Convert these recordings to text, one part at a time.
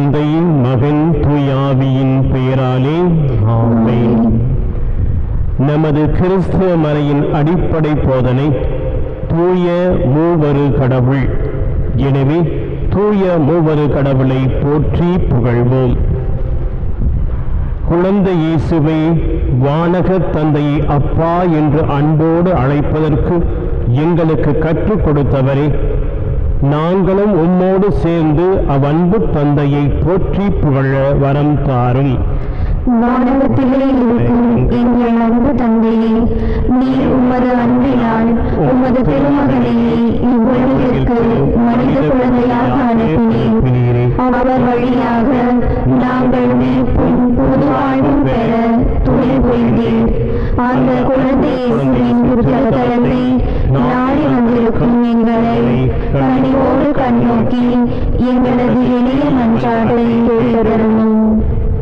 தந்தை, மகன், தூயாவியின் பெயராலே ஆமென். நமது கிறிஸ்தவ மறையின் அடிப்படை போதனை தூய மூவரு கடவுள். எனவே தூய மூவரு கடவுளை போற்றி புகழ்வோம். குழந்தை இயேசுவை வானக தந்தையை அப்பா என்று அன்போடு அழைப்பதற்கு எங்களுக்கு கற்றுக் கொடுத்தவரே, நாங்களும் உம்மோடு சேர்ந்து அவ்வன்பு தந்தையை போற்றி புகழ வரம் தாரும். வானகத்திலே இருக்கும் எங்கள் அன்பு தந்தையே, நீர் உமது அன்பினால் உமது திருமகனையே இவ்வுலகிற்கு மனித குழந்தையாக அனுப்பினீர். அவர் வழியாக நாங்கள் மீட்பும் புது வாழ்வும் பெற துணை புரிந்தீர். அந்த குழந்தை இயேசுவின் திருத்தலத்தை நாடி வந்திருக்கும் எங்களை கனிவோடு கண்ணோக்கி எங்களது எளிய மன்றாட்டை கேட்டருளும்.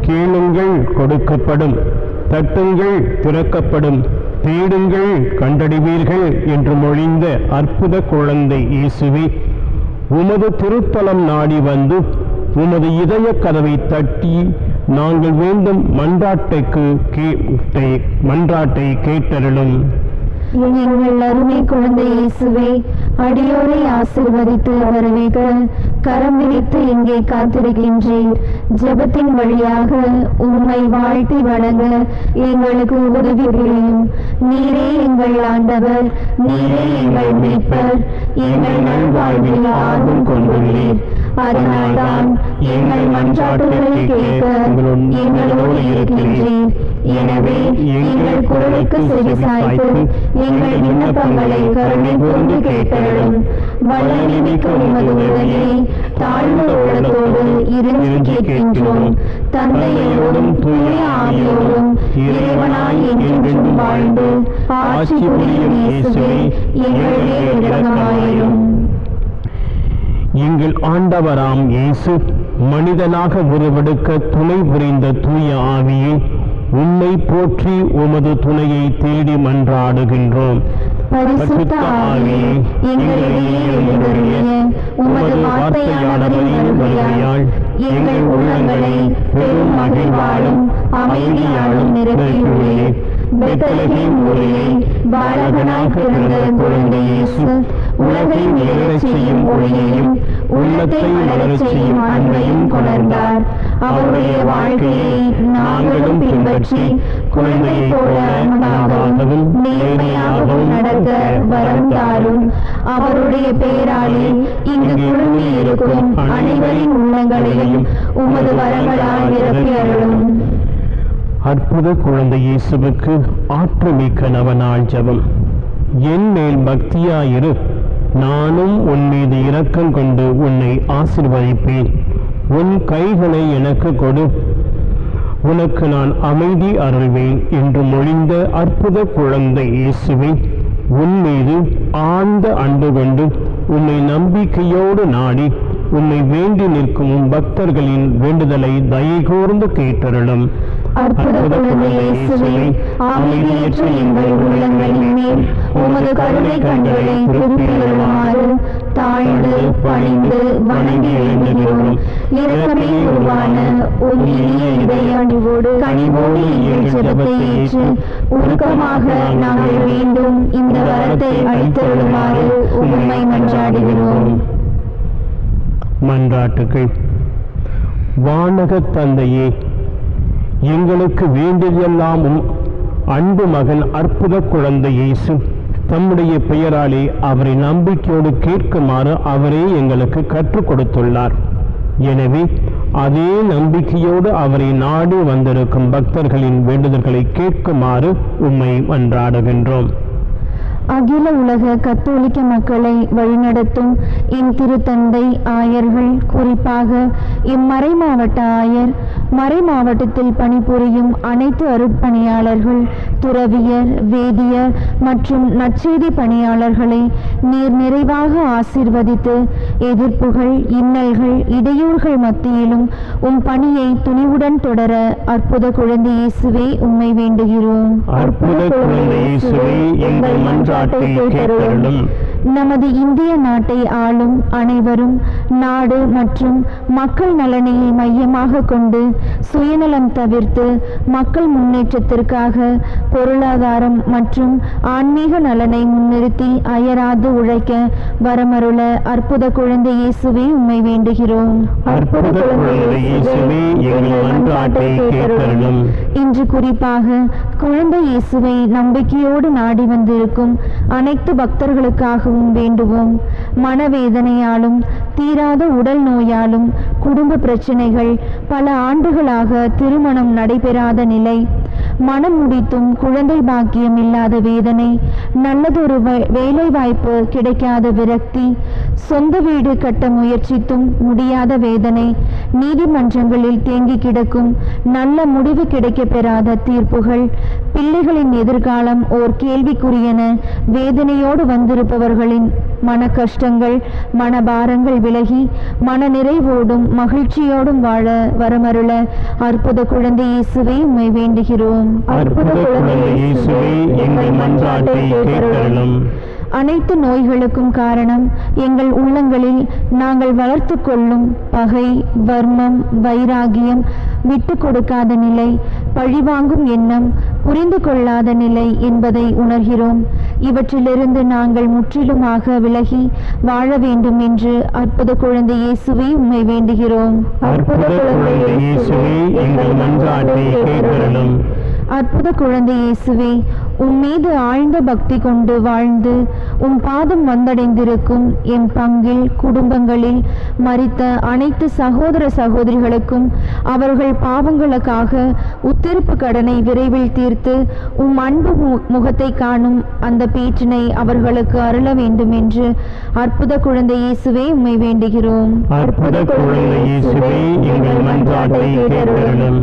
கேளுங்கள், கொடுக்கப்படும்; தட்டுங்கள், திறக்கப்படும்; தேடுங்கள், கண்டடைவீர்கள் என்று மொழிந்த அற்புத குழந்தை இயேசுவே, உமது திருத்தலம் நாடி வந்து உமது இதய கதவை தட்டி நாங்கள் வேண்டும் மன்றாட்டை கேட்டருளும். எங்கள் அருமை குழந்தை இயேசுவே, அடியோரை ஆசீர்வதித்து வரவேற்க கரம் விரித்து இங்கே காத்திருக்கின்றேன். ஜெபத்தின் வழியாக உம்மை வாழ்த்தி வணங்க எங்களுக்கு உதவி புரியும். நீரே எங்கள் ஆண்டவர், நீரே எங்கள் மீட்பர், எங்கள் நல்வாழ்வில் ஆர்வம் கொண்டுள்ளீர். அதனால்தான் எங்கள் மன்றாட்டுகளை கேட்க எங்களோடு இருக்கின்றீர். எனவே எங்கள் குரலுக்கு செவிசாய்த்து எங்கள் விண்ணப்பங்களை கருணை கூர்ந்து கேட்டருளும். வல்லமை மிக்க உமது உதவியை தாழ்ந்த உள்ளத்தோடு இருந்து கேட்கின்றோம். தந்தையோடும் தூய ஆவியோடும் இறைவனாய் என்றென்றும் வாழ்ந்து ஆட்சி புரியும் இயேசுவே, எங்கள் மேல் இரக்கமாயிரும். எங்கள் ஆண்டவராம் இயேசு மனிதனாக உருவெடுக்க துணை புரிந்த தூய ஆவியே, உம்மை போற்றி உமது துணையை தேடி மன்றாடுகின்றோம். பரிசுத்த ஆவியே, எங்களிடையே எழுந்தருளிய உமது வார்த்தையானவரின் வருகையால் எங்கள் உள்ளங்களை பெரும் மகிழ்வாலும் அமைதியாலும் நிரப்பியுள்ளீர். பெத்லகேம் ஊரிலே பாலகனாய் பிறந்த குழந்தை இயேசு உலகை நேரச் செய்யும் ஒளியையும் உள்ளத்தை மலரச் செய்யும் அன்பையும் கொணர்ந்தார். அவருடைய வாழ்க்கையை நாங்களும் பின்பற்றி குழந்தையைப் போல அன்பாகவும் நேர்மையாகவும் நடக்க வரம் தாரும். அவருடைய பெயராலே இங்கு குழுமி இருக்கும் அனைவரின் உள்ளங்களையும் உமது வரங்களால் நிரப்பி அருளும். அற்புத குழந்தை இயேசுவுக்கு ஆற்றுமிக்க நவநாள் ஜெபம். என் மேல் பக்தியாயிரு, நானும் உன் மீது இரக்கம் கொண்டு உன்னை ஆசீர்வதிப்பேன். உன் கைகளை எனக்கு கொடு, உனக்கு நான் அமைதி அருள்வேன் என்று மொழிந்த அற்புத குழந்தை இயேசுவை, உன் மீது ஆழ்ந்த அன்பு கொண்டு உன்னை நம்பிக்கையோடு நாடி உன்னை வேண்டி நிற்கும் பக்தர்களின் வேண்டுதலை தயை கூர்ந்து கேட்டருளும். அற்புத குழந்தை இயேசுவே, அமைதியற்ற எங்கள் உள்ளங்களின் மேல் உமது கருணை கண்களை திருப்பி வருமாறு தாழ்ந்து பணிந்து வணங்கி எழுந்துகிறோம். இரக்கமே உருவான உன் இனிய இதயோடு கனிவோடு எங்கள் ஜெபத்தை ஏற்று உருக்கமாக நாங்கள் வேண்டும் இந்த வரத்தை அளித்தருளுமாறு உம்மை மன்றாடுகிறோம். மன்றாட்டுகள். வானக தந்தையே, எங்களுக்கு வேண்டியதெல்லாம் அன்பு மகன் அற்புத குழந்தை இயேசு தம்முடைய பெயராலே அவரை நம்பிக்கையோடு கேட்குமாறு அவரே எங்களுக்கு கற்றுக் கொடுத்துள்ளார். எனவே அதே நம்பிக்கையோடு அவரை நாடி வந்திருக்கும் பக்தர்களின் வேண்டுதல்களை கேட்குமாறு உம்மை மன்றாடுகின்றோம். அகில உலக கத்தோலிக்க மக்களை வழிநடத்தும் என் திருத்தந்தை ஆயர்கள், குறிப்பாக இம்மறை மாவட்ட ஆயர், மறை மாவட்டத்தில் பணிபுரியும் அனைத்து அருட்பணியாளர்கள், துறவியர், வேதியர் மற்றும் நற்செய்தி பணியாளர்களை நீர் நிறைவாக ஆசீர்வதித்து எதிர்ப்புகள், இன்னல்கள், இடையூறுகள் மத்தியிலும் உம் பணியை துணிவுடன் தொடர அற்புத குழந்தை இயேசுவே உம்மை வேண்டுகிறோம். அற்புத குழந்தை இயேசுவே, எங்கள் மன்றாட்டை கேட்டருளும். நமது இந்திய நாட்டை ஆளும் அனைவரும் நாடு மற்றும் மக்கள் நலனை மையமாக கொண்டு சுயநலம் தவிர்த்து மக்கள் முன்னேற்றத்திற்காக பொருளாதாரம் மற்றும் ஆன்மீக நலனை முன்னிறுத்தி அயராது உழைக்க வரமருள அற்புத குழந்தை இயேசுவே உம்மை வேண்டுகிறோம். அற்புத குழந்தை இயேசுவே, எங்கள் மன்றாட்டை கேட்டருளும். இன்று குறிப்பாக குழந்தை இயேசுவை நம்பிக்கையோடு நாடி வந்திருக்கும் அனைத்து பக்தர்களுக்காகவும் வேண்டுவோம். மனவேதனையாலும் தீராத உடல் நோயாலும் குடும்ப பிரச்சனைகள், பல ஆண்டுகளாக திருமணம் நடைபெறாத நிலை, மனம் முடித்தும் குழந்தை பாக்கியம் இல்லாத வேதனை, நல்லதொரு வேலை வாய்ப்பு கிடைக்காத விரக்தி, சொந்த வீடு கட்ட முயற்சித்தும் முடியாத வேதனை, நீதிமன்றங்களில் தேங்கி கிடக்கும் நல்ல முடிவு கிடைக்க பெறாத தீர்ப்புகள், பிள்ளைகளின் எதிர்காலம் ஓர் கேள்விக்குரியன வேதனையோடு வந்திருப்பவர்களின் மன கஷ்டங்கள், மனபாரங்கள் விலகி மன நிறைவோடும் மகிழ்ச்சியோடும் வாழ வரமருள அற்புத குழந்தை இயேசுவை உம்மை வேண்டுகிறோம். அற்புத குழந்தை இயேசுவே, எங்கள் மன்றாட்டை கேட்டருளும். அனைத்து நோய்களுக்கும் காரணம் எங்கள் உள்ளங்களில் நாங்கள் வளர்த்து கொள்ளும் பகை, வர்மம், வைராகியம், விட்டு கொடுக்காத நிலை, பழிவாங்கும் எண்ணம், புரிந்து கொள்ளாத நிலை என்பதை உணர்கிறோம். இவற்றிலிருந்து நாங்கள் முற்றிலுமாக விலகி வாழ வேண்டும் என்று அற்புத குழந்தை இயேசுவை உம்மை வேண்டுகிறோம். அற்புத குழந்தை இயேசுவே, எங்கள் மன்றாட்டை கேட்டருளும். அற்புத குழந்தை இயேசுவே, உம்மீது ஆழ்ந்த பக்தி கொண்டு வாழ்ந்து உம் பாதம் வந்தடைந்திருக்கும் என் பங்கில், குடும்பங்களில் மரித்த அனைத்து சகோதர சகோதரிகளுக்கும் அவர்கள் பாவங்களுக்காக உத்திருப்பு கடனை விரைவில் தீர்த்து உம் அன்பு முகத்தை காணும் அந்த பேற்றினை அவர்களுக்கு அருள வேண்டும் என்று அற்புத குழந்தை இயேசுவே உம்மை வேண்டுகிறோம். அற்புத குழந்தை இயேசுவே, எங்கள் மன்றாட்டை கேட்டருளும்.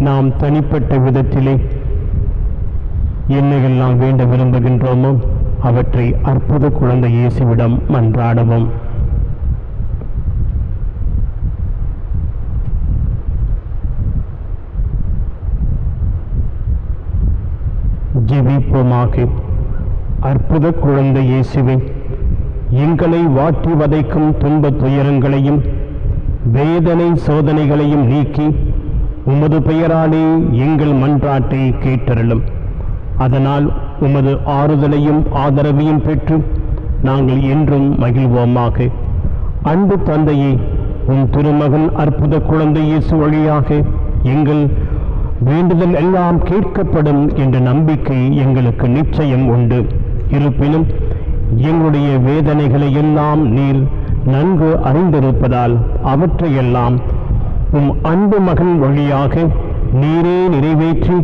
நாம் தனிப்பட்ட விதத்திலே என்னையெல்லாம் வேண்ட விரும்புகின்றோமோ அவற்றை அற்புத குழந்தை இயேசுவிடம் மன்றாடவும். ஜெபிப்போமாக. அற்புத குழந்தை இயேசுவே, எங்களை வாட்டி வதைக்கும் துன்ப துயரங்களையும் வேதனை சோதனைகளையும் நீக்கி உமது பெயராலே எங்கள் மன்றாட்டை கேட்டருளும். அதனால் உமது ஆறுதலையும் ஆதரவையும் பெற்று நாங்கள் என்றும் மகிழ்வோமாக. அன்பு தந்தையே, உம் திருமகன் அற்புத குழந்தை இயேசு வழியாக எங்கள் வேண்டுதல் எல்லாம் கேட்கப்படும் என்ற நம்பிக்கை எங்களுக்கு நிச்சயம் உண்டு. இருப்பினும் எங்களுடைய வேதனைகளை எல்லாம் நீர் நன்கு அறிந்திருப்பதால் அவற்றையெல்லாம் உம் அன்பு மகன் வழியாக நீரே நிறைவேற்றி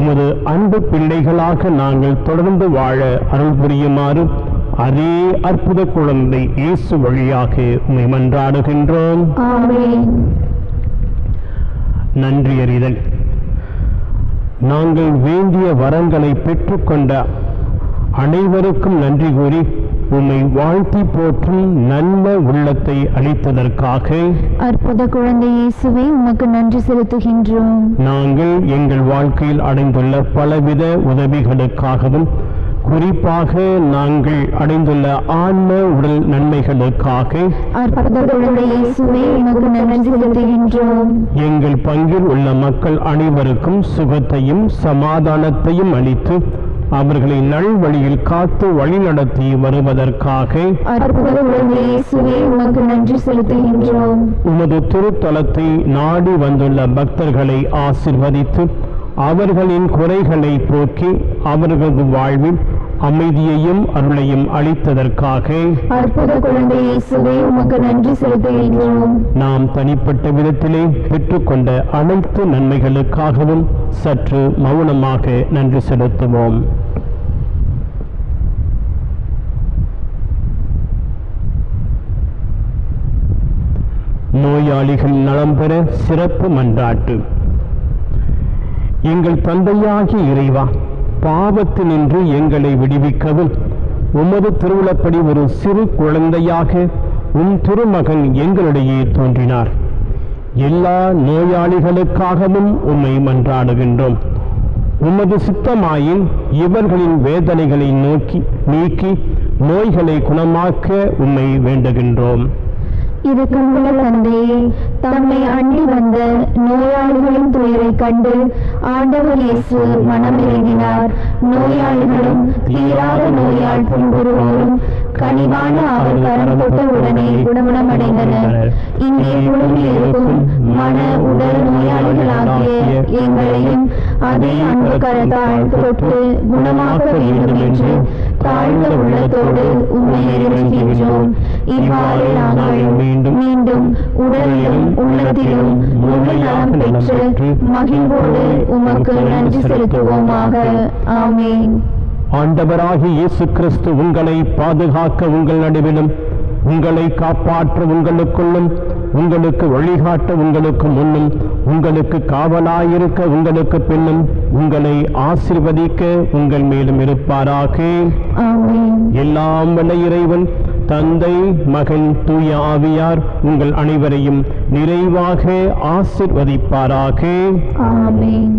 உமது அன்பு பிள்ளைகளாக நாங்கள் தொடர்ந்து வாழ அருள் புரியுமாறு அதே அற்புத குழந்தை இயேசு வழியாக உம்மை மன்றாடுகின்றோம். ஆமென். நன்றியறிதல். நாங்கள் வேண்டிய வரங்களை பெற்றுக்கொண்ட அனைவருக்கும் நன்றி கூறி உம்மை வாழ்த்தி போற்றும் நல்ல உள்ளத்தை அளித்ததற்காக அற்புத குழந்தை இயேசுவை உமக்கு நன்றி செலுத்துகின்றோம். நாங்கள் எங்கள் வாழ்க்கையில் அடைந்துள்ள பலவித உதவிகளுக்காகவும் குறிப்பாக நாங்கள் அடைந்துள்ள ஆன்ம உடல் நன்மைகளுக்காக அற்புத குழந்தை இயேசுவை உமக்கு நன்றி செலுத்துகின்றோம். எங்கள் பங்கில் உள்ள மக்கள் அனைவருக்கும் சுகத்தையும் சமாதானத்தையும் அளித்து அவர்களை நல்வழியில் காத்து வழிநடத்தி வருவதற்காக அற்புத குழந்தை இயேசுவை உமக்கு நன்றி செலுத்துகின்றோம். உமது திருத்தலத்தை நாடி வந்துள்ள பக்தர்களை ஆசிர்வதித்து அவர்களின் குறைகளை போக்கி அவர்களது வாழ்வில் அமைதியையும் அருளையும் அளித்ததற்காக அற்புத குழந்தை இயேசுவை உமக்கு நன்றி செலுத்துகின்றோம். நாம் தனிப்பட்ட விதத்திலே பெற்றுக்கொண்ட அனைத்து நன்மைகளுக்காகவும் சற்று மௌனமாக நன்றி செலுத்துவோம். நோயாளிகள் நலம் பெற சிறப்பு மன்றாட்டு. எங்கள் தந்தையாகிய இறைவா, பாவத்தினின்று எங்களை விடுவிக்கவும் உமது திருவுளப்படி ஒரு சிறு குழந்தையாக உம் திருமகன் எங்களிடையே தோன்றினார். எல்லா நோயாளிகளுக்காகவும் உம்மை மன்றாடுகின்றோம். உமது சித்தமாயின் இவர்களின் வேதனைகளை நீக்கி நோய்களை குணமாக்க உம்மை வேண்டுகின்றோம். இரக்கமுள்ள தந்தையே, தம்மை அண்டி வந்த நோயாளிகளின் துயரை கண்டு ஆண்டவர் இயேசு மனமிறங்கினார். நோயாளிகளும் தீராத நோயால் துன்புறுவோரும் கனிவான அவர் கரம் தொட்ட உடனே குணமடைந்தனர். இங்கே குழுவில் இருக்கும் மன உடல் நோயாளிகளாகிய எங்களையும் அதே அன்பு கரத்தால் தொட்டு குணமாக்க வேண்டும் என்று தாழ்ந்த உள்ளத்தோடு உம்மை எதிர்க்கின்றோம். இவ்வாறு நாங்கள் மீண்டும் உடலிலும் உள்ளத்திலும் முழு நலம் பெற்று மகிழ்வோடு உமக்கு நன்றி செலுத்துவோமாக. ஆமென். ஆண்டவராகிய இயேசு கிறிஸ்து உங்களை பாதுகாக்க உங்கள் நடுவிலும், உங்களை காப்பாற்ற உங்களுக்குள்ளும், உங்களுக்கு வழிகாட்ட உங்களுக்கு முன்னும், உங்களுக்கு காவலாயிருக்க உங்களுக்கு பின்னும், உங்களை ஆசீர்வதிக்க உங்கள் மேலும் இருப்பாராக. ஆமென். எல்லாம் வல்ல இறைவன் தந்தை, மகன், தூய ஆவியார் உங்கள் அனைவரையும் நிறைவாக ஆசீர்வதிப்பாராக. ஆமென்.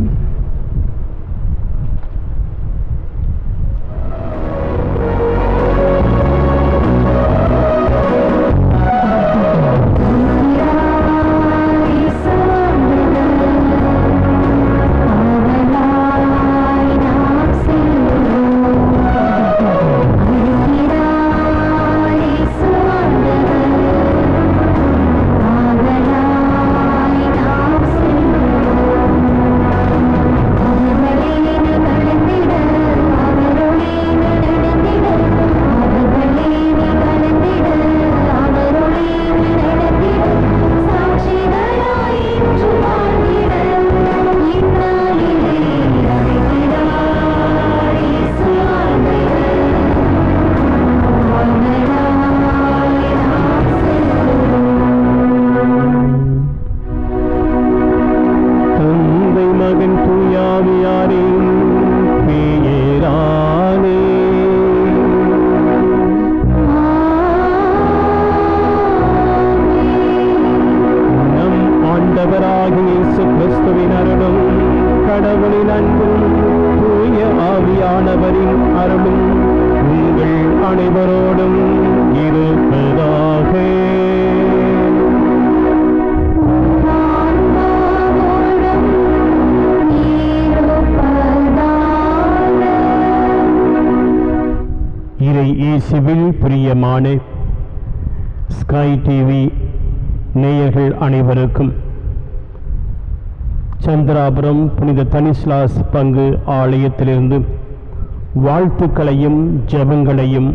கடவுளின் அன்பும் தூய ஆவியானவரின் அருளும் உங்கள் அனைவரோடும் இருப்பதாக. இறை இயேசுவில் பிரியமான ஸ்கை டிவி நேயர்கள் அனைவருக்கும் சந்திராபுரம் புனித தனிஸ்லாஸ் பங்கு ஆலயத்திலிருந்து வாழ்த்துக்களையும் ஜெபங்களையும்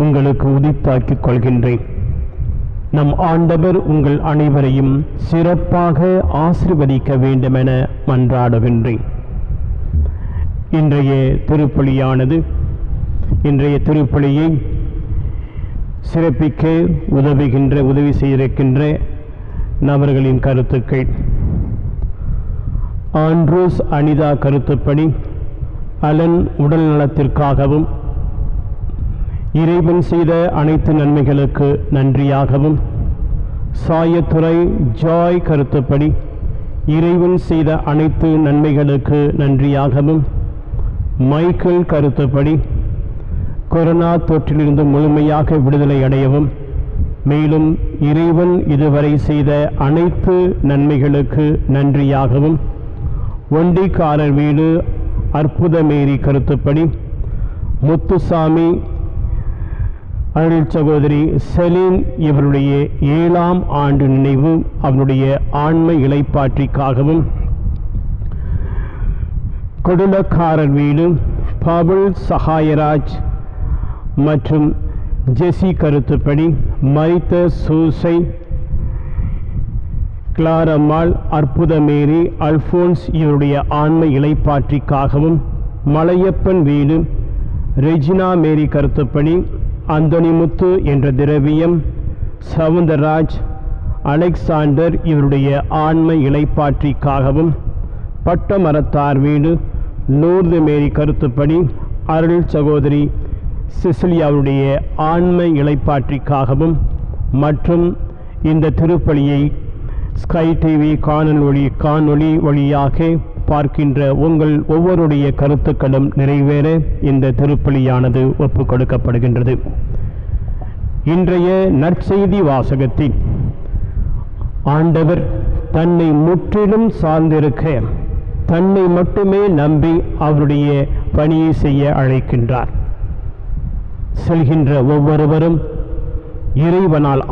உங்களுக்கு உதித்தாக்கிக் கொள்கின்றேன். நம் ஆண்டவர் உங்கள் அனைவரையும் சிறப்பாக ஆசீர்வதிக்க வேண்டுமென மன்றாடுகின்றேன். இன்றைய திருப்பலியை சிறப்பிக்க உதவி செய்திருக்கின்ற நபர்களின் கருத்துக்கள். ஆண்ட்ரூஸ் அனிதா கருத்துப்படி அலன் உடல் நலத்திற்காகவும் இறைவன் செய்த அனைத்து நன்மைகளுக்கு நன்றியாகவும், சாயத்துறை ஜாய் கருத்துப்படி இறைவன் செய்த அனைத்து நன்மைகளுக்கு நன்றியாகவும், மைக்கேல் கருத்துப்படி கொரோனா தொற்றிலிருந்து முழுமையாக விடுதலை அடையவும், மேலும் இறைவன் இதுவரை செய்த அனைத்து நன்மைகளுக்கு நன்றியாகவும், ஒண்டிக்காரர் வீடு அற்புதமேரி கருத்துப்படி முத்துசாமி அருள் சகோதரி செலின் இவருடைய 7ஆம் ஆண்டு நினைவு அவருடைய ஆன்ம இளைப்பாற்றிக்காகவும், கொடுலக்காரர் வீடு பவுல் சகாயராஜ் மற்றும் ஜெசி கருத்துப்படி மரித்த சூசை கிளாரம்மாள் அற்புதமேரி அல்போன்ஸ் இவருடைய ஆன்ம இளைப்பாற்றிக்காகவும், மலையப்பன் வீடு ரெஜினா மேரி கருத்துப்படி அந்தோனிமுத்து என்ற திரவியம் சவுந்தரராஜ் அலெக்சாண்டர் இவருடைய ஆன்ம இளைப்பாற்றிக்காகவும், பட்டமரத்தார் வீடு லூர்து மேரி கருத்துப்படி அருள் சகோதரி சிசிலியாவுடைய ஆன்ம இளைப்பாற்றிக்காகவும், மற்றும் இந்த திருப்பலியை ஸ்கை டிவி காணொளி வழியாக பார்க்கின்ற உங்கள் ஒவ்வொருடைய கருத்துக்களும் நிறைவேற இந்த திருப்பலியானது ஒப்புக் கொடுக்கப்படுகின்றது. இன்றைய நற்செய்தி வாசகத்தில் ஆண்டவர் தன்னை முற்றிலும் சார்ந்திருக்க, தன்னை மட்டுமே நம்பி அவருடைய பணியை செய்ய அழைக்கின்றார். செல்கின்ற ஒவ்வொருவரும் இறைவனால்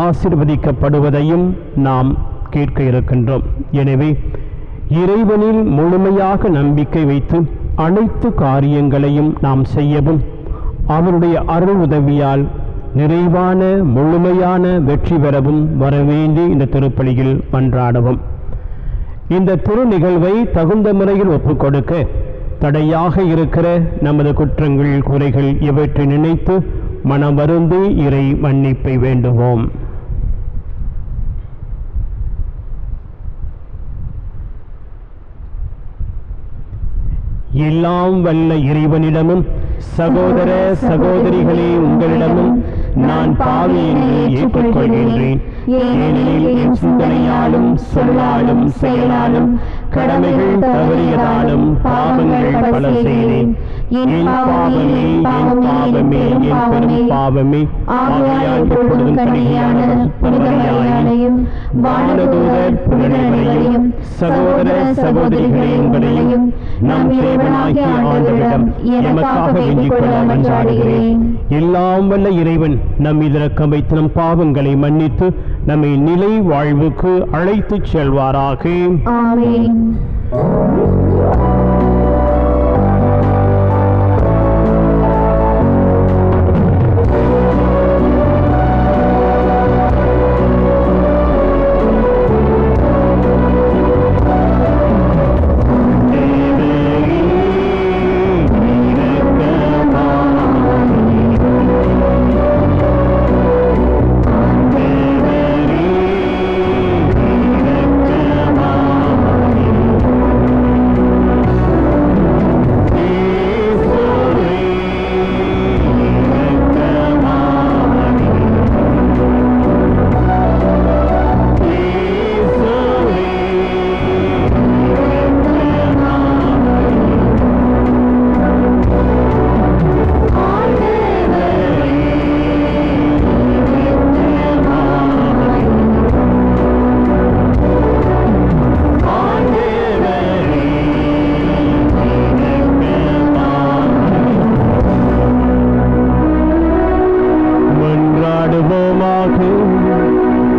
ஆசீர்வதிக்கப்படுவதையும் நாம் கேட்க இருக்கின்றோம். எனவே இறைவனில் முழுமையாக நம்பிக்கை வைத்து அனைத்து காரியங்களையும் நாம் செய்யவும், அவருடைய அருள் உதவியால் நிறைவான முழுமையான வெற்றி பெறவும் வரவேண்டி இந்த திருப்பலியில் மன்றாடவும். இந்த திரு நிகழ்வை தகுந்த முறையில் ஒப்புக்கொடுக்க தடையாக இருக்கிற நமது குற்றங்கள், குறைகள் இவற்றை நினைத்து மனம் வருந்தி இறை மன்னிப்பை வேண்டுவோம். எல்லாம் வல்ல இறைவனிடமும் சகோதர சகோதரிகளே உங்களிடமும் நான் பாவி என்று ஏற்றுக்கொள்கின்றேன். ஏனெனில் என் சிந்தனையாலும் சொல்லாலும் செயலாலும் கடமைகள் தவறியதாலும் பாவங்கள் பல செய்தேன். என் பாவமே, என் பாவமே, என் பெரும் பாவமே. ஆகையால் எப்பொழுதும் கனியான புனிதமரியாயையும் வானதூதர் புனிதரையும் சகோதர சகோதரிகளே உங்களையும் நம் தேவனாகிய ஆண்டவரிடம் எனக்காக வேண்டிக் கொள்ள மன்றாடுகிறேன். எல்லாம் வல்ல இறைவன் நம் மீது இரக்கம் வைத்து நம் பாவங்களை மன்னித்து நம்மை நிலை வாழ்வுக்கு அழைத்துச் செல்வாராக. ஆமென்.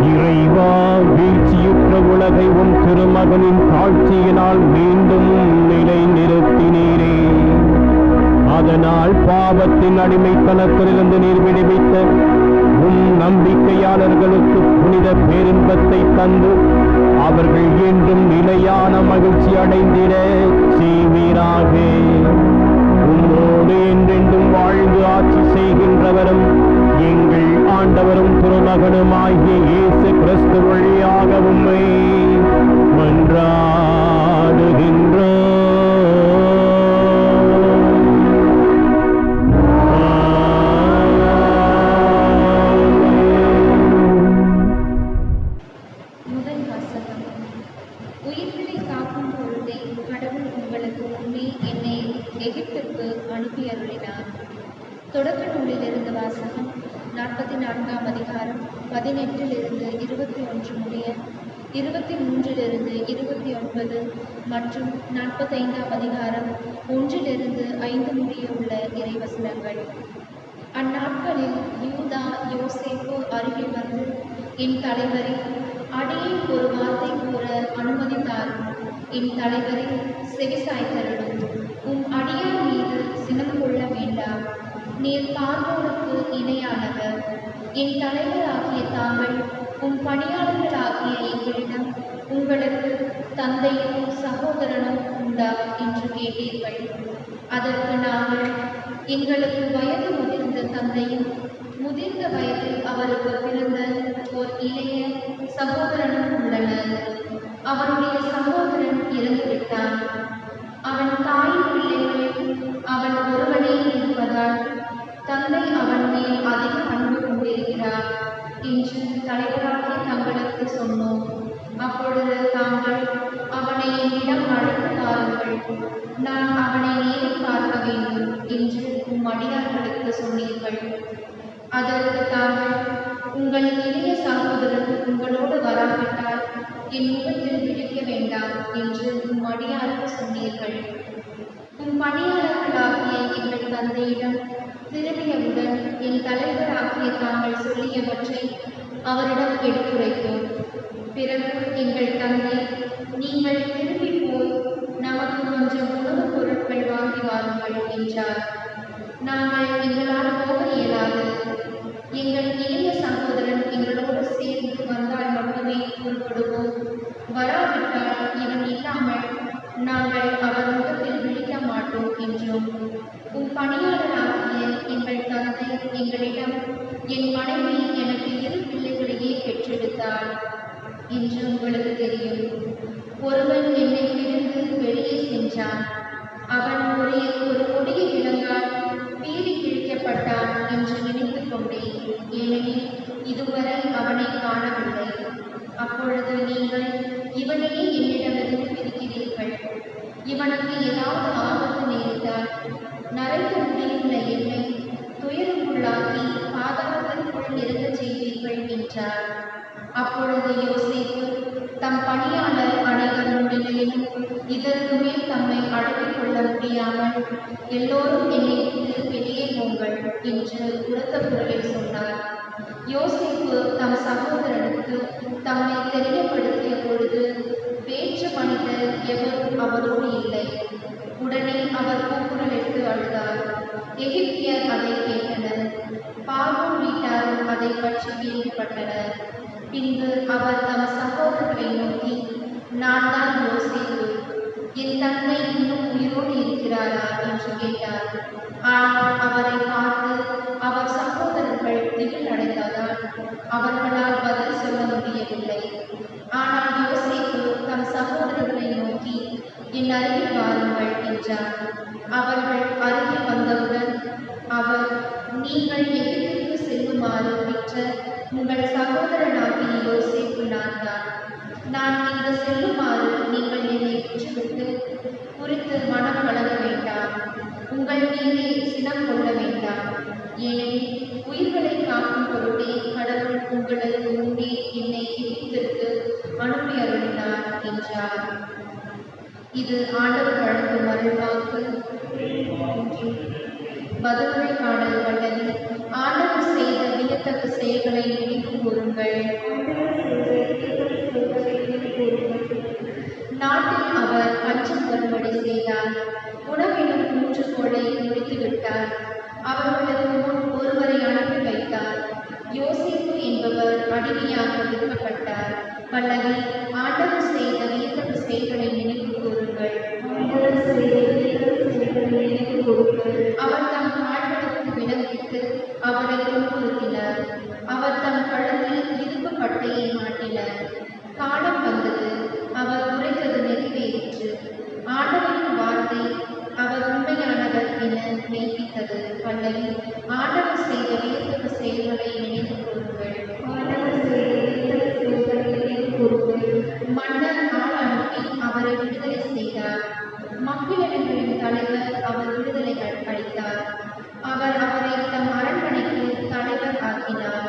இறைவா, வீழ்ச்சியுற்ற உலகை உம் திருமகனின் தாழ்ச்சியினால் மீண்டும் நிலை நிறுத்தினீரே. அதனால் பாவத்தின் அடிமைத்தனத்திலிருந்து நீர் விடுவித்த உம் நம்பிக்கையாளர்களுக்கு புனித பேரின்பத்தை தந்து அவர்கள் என்றும் நிலையான மகிழ்ச்சி அடைந்திட செய்வீராக. உம்மோடு என்றென்றும் வாழ்ந்து ஆட்சி செய்கின்றவரும் எங்கள் ஆண்டவரும் திருமகனுமாகிய இயேசு கிறிஸ்து வழியாக உம்மை மன்றாடுகின்றோம். முதல் வாசகம். உயிர்களை காக்கும் பொழுதே கடவுள் உங்களுக்கு முன்னே என்னை எகிப்திற்கு அனுப்பி அருளினார். தொடக்க நூலிலிருந்து வாசகம். 44ஆம் அதிகாரம் 18 21 முடிய, 23 29 மற்றும் 45ஆம் அதிகாரம் 1 5 முடிய உள்ள இறைவசனங்கள். அந்நாட்களில் யூதா யோசேப்பு அருகில் வந்து, என் தலைவரே, அடியேன் ஒரு வார்த்தை கூற அனுமதித்தார். என் தலைவரே, செவிசாய்த்தருளும். உம் அடியார் மீது சினம் கொள்ள வேண்டாம். நீர் பார்வோனுக்கு இணையானவர். என் தலைவராகிய தாங்கள் உம் பணியாளர்களாகிய எங்களிடம் உங்களுக்கு தந்தையும் சகோதரனும் உண்டா என்று கேட்டீர்கள். அதற்கு நாங்கள், எங்களுக்கு வயது முதிர்ந்த தந்தையும் முதிர்ந்த வயதில் அவருக்கு பிறந்த ஒரு இளைய சகோதரனும் உள்ளனர். அவருடைய சகோதரன் இறந்துவிட்டான். அவன் தாயின் பிள்ளைகளில் அவன் ஒருவனே இருப்பதால் தந்தை அவன் மேல் அதிக அன்பு கொண்டிருக்கிறார் என்று தலைவராகிய தங்களுக்கு சொன்னோம். அப்பொழுது தாங்கள் அவனை என்னிடம் அழைத்து வாருங்கள், நான் அவனை நேரில் பார்க்க வேண்டும் என்று உம் அடியார்களுக்கு சொன்னீர்கள். அதற்கு தாங்கள், உங்கள் இளைய சகோதரன் உங்களோடு வராவிட்டால் என் முகத்தில் விழிக்க வேண்டாம் என்று உம் அடியாருக்கு சொன்னீர்கள். உம் பணியாளர்களாகிய எங்கள் தந்தையிடம் திரும்பியவுடன் என் தலைவராகிய தாங்கள் சொல்லியவற்றை அவரிடம் எடுத்துரைத்தோம். பிறகு எங்கள் தந்தை, நீங்கள் திரும்பி போய் நமக்கு கொஞ்சம் உணவுப் பொருட்கள் வாங்கி வாருங்கள் என்றார். நாங்கள் எங்களால் போக இயலாது, எங்கள் இளைய சகோதரன் எங்களோடு சேர்ந்து வந்தால் மட்டுமே புறப்படுவோம், வராவிட்டால் இவன் இல்லாமல் நாங்கள் அவர் முகத்தில் விழிக்க மாட்டோம் என்றோம். உம் பணியாளராகிய எங்கள் தந்தை எங்களிடம், என் மனைவி எனக்கு 2 பிள்ளைகளையே பெற்றெடுத்தாள் என்று உங்களுக்கு தெரியும். ஒருவன் என்னை பிரிந்து வெளியே சென்றான், அவன் ஒரு கொடிய விலங்கால் பீறி கிழிக்கப்பட்டான் என்று நினைத்து கொண்டேன், ஏனெனில் இதுவரை அவனை காணவில்லை. அப்பொழுது நீங்கள் இவனையே என்னிடமிருந்து பிரிக்கிறீர்கள். இவனுக்கு ஏதாவது ஆபத்து நேரிட்டால் நரைக்க முடியுள்ள என்னை துயருக்குள்ளாக்கி பாதாளத்திற்குள் நெருங்கச் செய்வீர்கள் என்றார். அப்பொழுது யோசேப்பு தம் பணியாளர் அனைவர் முன்னிலையிலும் இதற்கு மேல் தம்மை அடக்கிக் கொள்ள முடியாமல், எல்லோரும் என்னை விட்டு வெளியே போங்கள் என்று உரத்த குரலில் சொன்னார். யோசேப்பு தம் சகோதரனுக்கு தம்மை தெரியப்படுத்திய பொழுது வேற்று மனிதர் எவரும் அவரோடு இல்லை. உடனே அவர் கூக்குரலிட்டு அழுதார். எகிப்தியர் அதை கேட்டனர். பார்வோன் வீட்டாரும் அதை பற்றி கேள்விப்பட்டனர். பின்பு அவர் தம் சகோதரர்களை நோக்கி, நான் தான் யோசேப்பு, என் தந்தை இன்னும் உயிரோடு இருக்கிறாரா என்று கேட்டார். ஆனால் அவரை பார்த்து அவர் சகோதரர்கள் திகில் அடைந்ததால் அவர்களால் பதில் சொல்ல முடியவில்லை. ஆனால் யோசேப்பு தம் சகோதரர்களை நோக்கி, என் அருகில் வாருங்கள் என்றார். அவர்கள் அருகில் வந்தவுடன் அவர், நீங்கள் எகிப்திற்கு செல்லுமாறு பெற்ற உங்கள் சகோதரனாகிய யோசேப்பு நான் தான். நான் இங்கு செல்லுமாறு நீங்கள் என்னை விட்டுவிட்டு குறித்து மனம் கலங்க வேண்டாம். உங்கள் மீதே சினம் கொள்ள வேண்டாம். ஏனெனில் உயிர்களை காக்கும் பொருட்டே கடவுள் உங்களுக்கு முன்னே என்னை எகிப்திற்கு அனுப்பி அருளினார் என்றார். இது ஆண்டவர் வழங்கும் அருள்வாக்கு. பதிலுரை பாடல் வல்லது. ஆண்டவர் செய்த வியத்தக்க செயல்களை நினைவு கூறுங்கள். நாட்டில் அவர் பஞ்சம் வரும்படி செய்தார். உணவிலும் 3 கோளை முடித்து விட்டார். அவர்களுக்கு முன் ஒருவரை அனுப்பி வைத்தார். யோசேப்பு என்பவர் அடிமையாக விற்கப்பட்டார். பல்லவி. ஆண்டவர் செய்த வியத்தக்க செயல்களை நினைவு கூறுங்கள். அவர் தம் கால்களுக்கு விலங்கிட்டு அவரை துன்புறுத்தினார். அவர் தம் கழுத்தில் இரும்பு பட்டையை மாட்டினார். காலம் வந்தது, அவர் உரைத்தது நிறைவேறிற்று. ஆண்டவரின் வார்த்தை அவர் உண்மையானவர் என மெய்ப்பித்தது. பல்லவி. ஆண்டவர் செய்த வியத்தக்க செயல்களை நினைவு கூறுங்கள். மன்னர் ஆள் அனுப்பி அவரை விடுதலை செய்தார். மக்களிடங்களின் தலைவர் அவர் விடுதலை அளித்தார். அவர் அவரை தம் அரண்மனைக்கு தலைவர் ஆக்கினார்.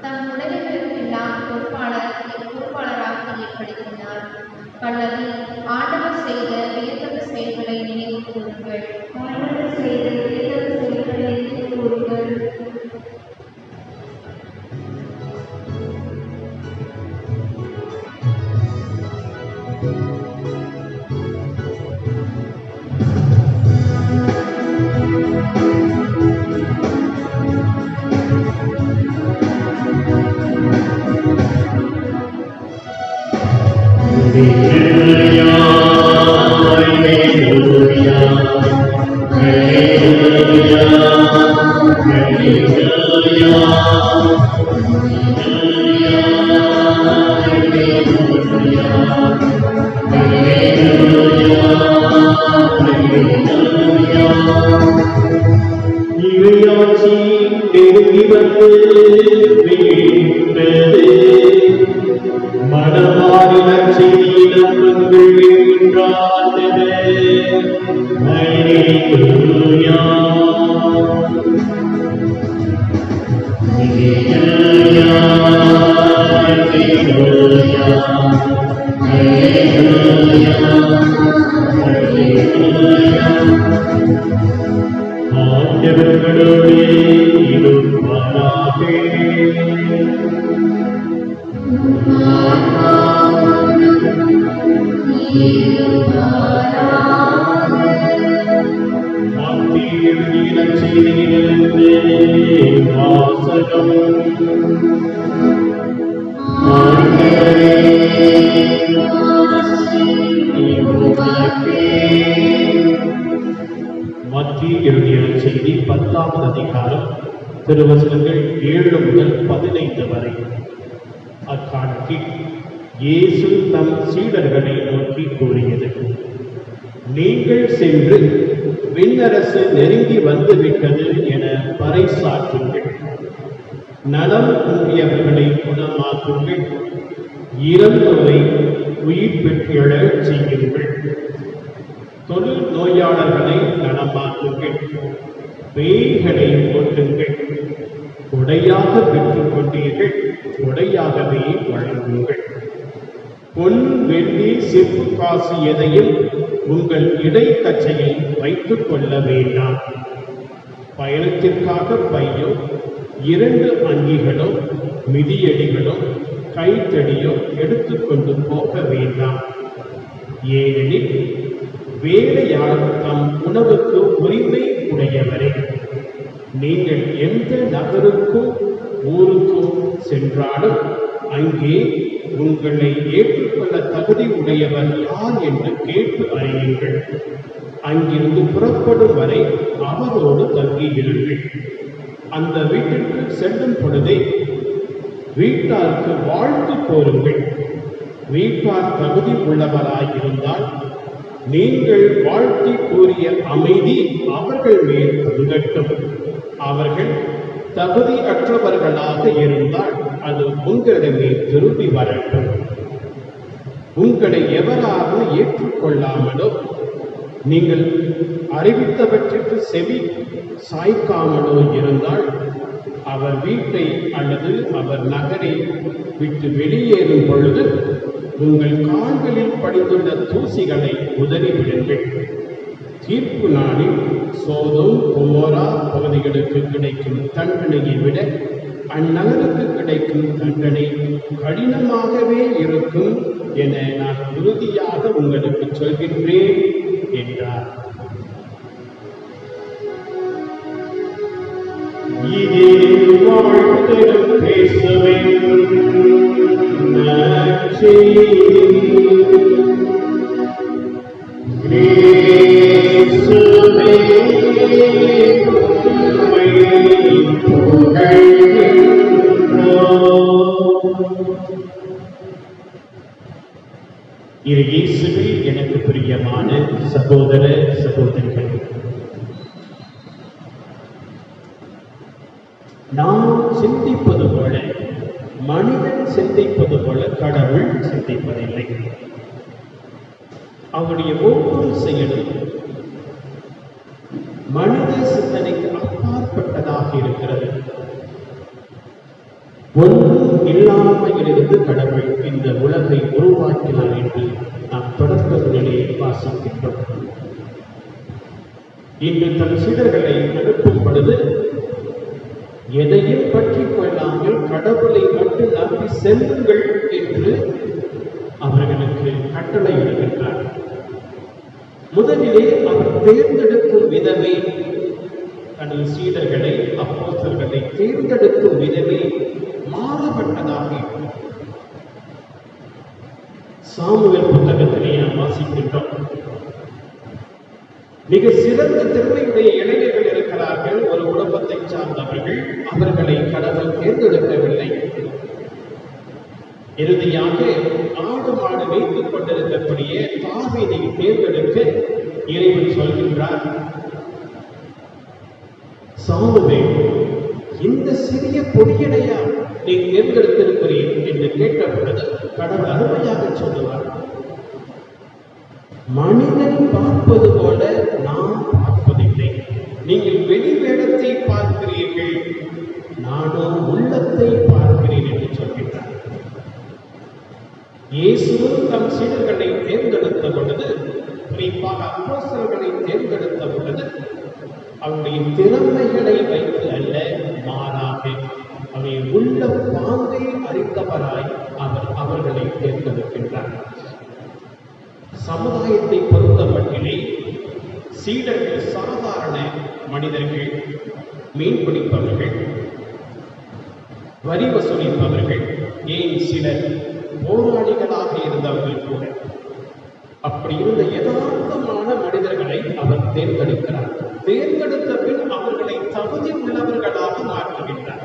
தம் உடலிற்கெல்லாம் பொறுப்பாளராக ஏற்படுத்தினார். பல்லவி. ஆண்டவர் செய்த வியத்தக்க செயல்களை நினைவு கூறுங்கள். ஆண்டவர் செய்த வியத்தக்க செயல்களை நினைவு கூறுங்கள். மனமாறின செய்தி நம்பங்கள் செய்தி 10வது அதிகாரம் திருவசனங்கள் 7 முதல் 15 வரை. அக்காலத்தில் இயேசு தம் சீடர்களை நோக்கி கூறியது: நீங்கள் சென்று விண்ணரசு நெருங்கி வந்துவிட்டது என பறைசாற்றுங்கள். நலம் குன்றியவர்களை குணமாக்குங்கள். இறந்தோரை உயிர் பெற்றெழச் செய்யுங்கள். தொழில் நோயாளர்களை நலமாக்குங்கள். பேய்களை ஓட்டுங்கள். கொடையாக பெற்றுக் கொண்டீர்கள், கொடையாகவே வழங்குங்கள். பொன், வெள்ளி, செப்பு காசு எதையும் உங்கள் இடைக்கச்சையில் வைத்துக் கொள்ள வேண்டாம். பயணத்திற்காக பையோ, 2 அங்கிகளோ, மிதியடிகளோ, கைத்தடியோ எடுத்துக்கொண்டு போக வேண்டாம். ஏனெனில் வேலையால் தம் உணவுக்கு உரிமை உடையவரே. நீங்கள் எந்த நகருக்கும் ஊருக்கும் சென்றாலும் அங்கே உங்களை ஏற்றுக்கொள்ள தகுதி உடையவர் யார் என்று கேட்டு அறியுங்கள். அங்கிருந்து புறப்படும் வரை அவரோடு தங்கியிருங்கள். அந்த வீட்டிற்கு செல்லும் பொழுதே வீட்டாருக்கு வாழ்த்து கோருங்கள். வீட்டார் தகுதி உள்ளவராயிருந்தால் நீங்கள் வாழ்த்தி கூறிய அமைதி அவர்கள் மேல் தங்கட்டும். அவர்கள் தகுதி அற்றவர்களாக இருந்தால் அது உங்களிடமே திரும்பி வரட்டும். உங்களை எவராலும் ஏற்றுக்கொள்ளாமலோ நீங்கள் அறிவித்தவற்றிற்கு செவி சாய்க்காமலோ இருந்தால் அவர் வீட்டை அல்லது அவர் நகரை விட்டு வெளியேறும் பொழுது உங்கள் கால்களில் படிந்துள்ள தூசிகளை உதறிவிடுங்கள். தீர்ப்பு நாளில் சோதோம் கொமோரா பகுதிகளுக்கு கிடைக்கும் தண்டனையை விட அந்நகருக்கு கிடைக்கும் தண்டனை கடினமாகவே இருக்கும் என நான் உறுதியாக உங்களுக்கு சொல்கின்றேன் என்றார். இதில் வாழ்த்திடம் பேச வேண்டும். இயேசுவில் எனக்கு பிரியமான சகோதர சகோதரிகள், நாம் சிந்திப்பது போல, மனிதன் சிந்திப்பது போல கடவுள் சிந்திப்பதில்லை. அவருடைய ஒவ்வொரு செயலும் மனித சிந்தனைக்கு அப்பாற்பட்டதாக இருக்கிறது. ஒன்றும் இல்லாமையிலிருந்து கடவுள் இந்த உலகை உருவாக்கினார் என்று நாம் தொடக்கத்திலே வாசிக்கின்றோம். இன்று தன் சீடர்களை அனுப்பும் பொழுது எதையும் பற்றி கொள்ளாமல் கடவுளை மட்டும் நம்பி செல்லுங்கள் என்று அவர்களுக்கு கட்டளை இடுகின்றார். முதலிலே அவர் தேர்ந்தெடுக்கும் விதமே, தனது சீடர்களை அப்போஸ்தலர்களை தேர்ந்தெடுக்கும் விதமே மாறுபட்டதாக சாமுவேல் புத்தகத்திலே நாம் வாசிக்கின்றோம். மிக சிறந்த திறமையுடைய இளைஞர்கள் இருக்கிறார்கள், ஒரு குடும்பத்தை சார்ந்தவர்கள். அவர்களை கடவுள் தேர்ந்தெடுக்கவில்லை. இறுதியாக ஆடு மாடு வைத்துக் கொண்டிருக்கக்கூடிய தாவீதை தேர்ந்தெடுக்க இறைவன் சொல்கின்றார், சாமுவேல், இந்த சிறிய பொடியனையா நீ தேர்ந்தெடுத்திருக்கிறேன் என்று கேட்ட பொழுது கடவுள் அருமையாக சொல்லுவார், மனிதனை பார்ப்பது போல நாம் பார்ப்பதில்லை. நீங்கள் வெளி வேடத்தை பார்க்கிறீர்கள், நானோ உள்ளத்தை பார்க்கிறேன் என்று சொல்கின்றார். இயேசுவும் தம் சீடர்களை தேர்ந்தெடுத்த பொழுது, குறிப்பாக அப்போஸ்தலர்களை தேர்ந்தெடுத்த பொழுது, அவருடைய திறமைகளை வைத்து அல்ல, மாறாக அவருடைய உள்ள பாங்கை அறிந்தவராய் அவர் அவர்களை தேர்ந்தெடுக்கின்றார். சமுதாயத்தை பொறுத்த மட்டிலே சீடர்கள் சாதாரண மனிதர்கள், மீன்பிடிப்பவர்கள், வரி வசூலிப்பவர்கள், ஏன் சிலர் போராளிகளாக இருந்தவர்கள் கூட. அப்படி இருந்த யதார்த்தமான மனிதர்களை அவர் தேர்ந்தெடுக்கிறார். தேர்ந்தெடுத்த பின் அவர்களை தகுதி உள்ளவர்களாக மாற்றுகின்றார்.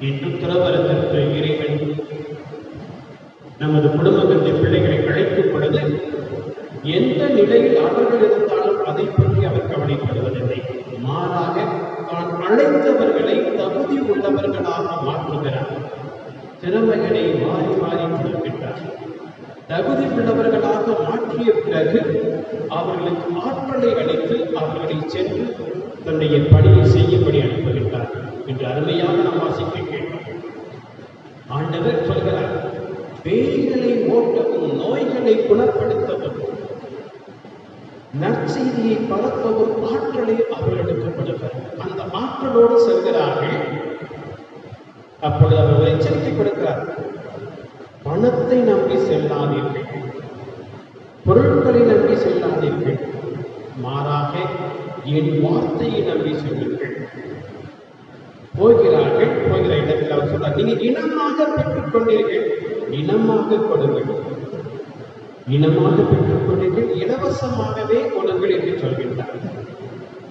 இன்று துறவரத்திற்கு இறைவன் நமது குடும்பத்தின் பிள்ளைகளை அழைக்கும் பொழுது எந்த நிலையில் அவர்கள் இருந்தாலும் அதை பற்றி அவர் கவலைப்படுவதில்லை. மாறாக தான் அழைத்தவர்களை தகுதி உள்ளவர்களாக மாற்றுகிறார். திறமைகளை மாறி மாறி கொடுக்கின்றார். தகுதி உள்ளவர்களாக மாற்றிய பிறகு அவர்களுக்கு ஆற்றலை அளித்து அவர்களை சென்று தன்னுடைய பணியை செய்யும்படி அனுப்புகின்றார் என்று அருமையாக நாம் வாசிக்க கேட்டோம். ஆண்டவர் சொல்கிறார், பேய்களை ஓட்டவும் நோய்களை குணப்படுத்தவும் நற்செய்தியை பரப்பவும் ஆற்றலை அவர்களுக்கு கொடுக்கிறார். அந்த ஆற்றலோடு செல்கிறார்கள். அப்பொழுது அவர் எச்சரிக்கை கொடுக்கிறார், பணத்தை நம்பி செல்லாதீர்கள், பொருட்களை நம்பி செல்லாதீர்கள், மாறாக என் வார்த்தையை நம்பி செல்லுங்கள். போகிற இடத்தில் அவர் சொல்றார், நீங்க இனமாக பெற்றுக் கொண்டீர்கள், இனமாக கொடுங்கள், இனமாக பெற்றுக் கொண்டீர்கள், இலவசமாகவே கொடுங்கள் என்று சொல்கின்றார்.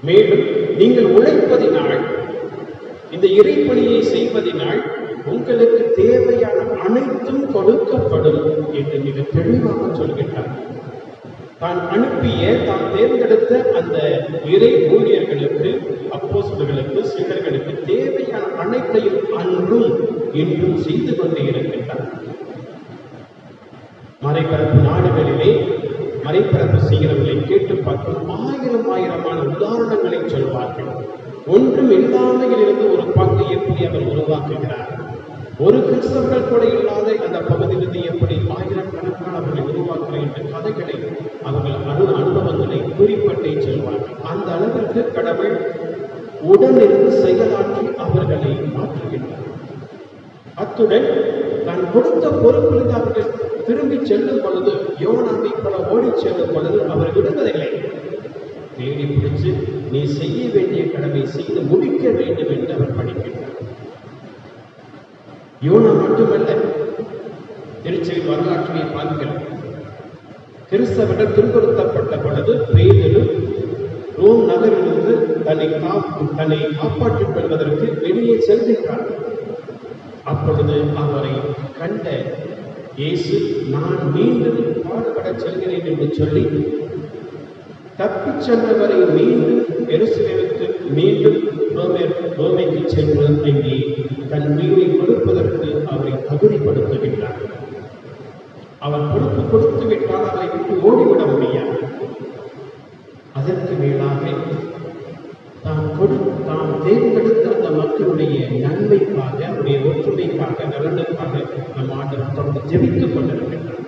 மேலும் நீங்கள் உழைப்பதினால், இந்த இறைப்பணியை செய்வதனால் உங்களுக்கு தேவையான அனைத்தும் கொடுக்கப்படும் என்று மிக தெளிவாக சொல்கின்றார். தான் அனுப்பிய, தான் தேர்ந்தெடுத்த அந்த இறை ஊழியர்களுக்கு, அப்போஸ்தலர்களுக்கு, சீடர்களுக்கு தேவையான அனைத்தையும் அன்றும் இன்றும் செய்து கொண்டே இருக்கின்றார். மறைபரப்பு நாடுகளிலே மறைபரப்பு செய்கிறவர்களை கேட்டு பார்க்கும் ஆயிரமான உதாரணங்களை சொல்வார்கள். ஒன்றும் இல்லாமையில் இருந்து ஒரு பங்கை எப்படி அவர் உருவாக்குகிறார், ஒரு கிறிஸ்தவர்கள் கூட இல்லாத அந்த பகுதியிலிருந்து எப்படி ஆயிரக்கணக்கானவர்களை உருவாக்குகிறார் என்ற கதைகளை அவர்கள் அனுபவங்களை குறிப்பட்டை சொல்வார்கள். அந்த அளவிற்கு கடவுள் உடனிருந்து செயலாற்றி அவர்களை மாற்றுகின்றார். அத்துடன் தான் கொடுத்த பொறுப்பிலிருந்து அவர்கள் திரும்பி செல்லும் பொழுது, யோனாவை போல ஓடி செல்லும் பொழுது அவர் விடுவதில்லை. தேடி பிடிச்சு நீ செய்ய வேண்டிய கடமை செய்து முடிக்க வேண்டும் என்று அவர் படிக்கின்றார். யோனா மட்டுமல்ல, திருச்செயில் வரலாற்றை பார்க்கிறோம். கிறிஸ்தவர்கள் துன்புறுத்தப்பட்ட பொழுது பேதுரு ரோம் நகரிலிருந்து தன்னை காப்பாற்றிக் கொள்வதற்கு வெளியே செல்கின்றார். அப்பொழுது அவரை கண்ட இயேசு, நான் மீண்டும் பாடுபட செல்கிறேன் என்று சொல்லி தப்பிச் சென்றவரை மீண்டும் எருசலேமுக்கு, மீண்டும் ரோமைக்கு சென்று அங்கே தன் உயிரை கொடுப்பதற்கு அவரை தகுதிப்படுத்துகின்றார். அவர் பொறுப்பு கொடுத்து விட்டால் அவரை விட்டு ஓடிவிட முடியாது. அதற்கு மேலாக தாம் தேர்ந்தெடுத்த அந்த மக்களுடைய நன்மைக்காக, அவருடைய ஒற்றுமைக்காக, நலனுக்காக நம் ஆண்டவர் தொடர்ந்து ஜெபித்துக் கொண்டிருக்கின்றார்.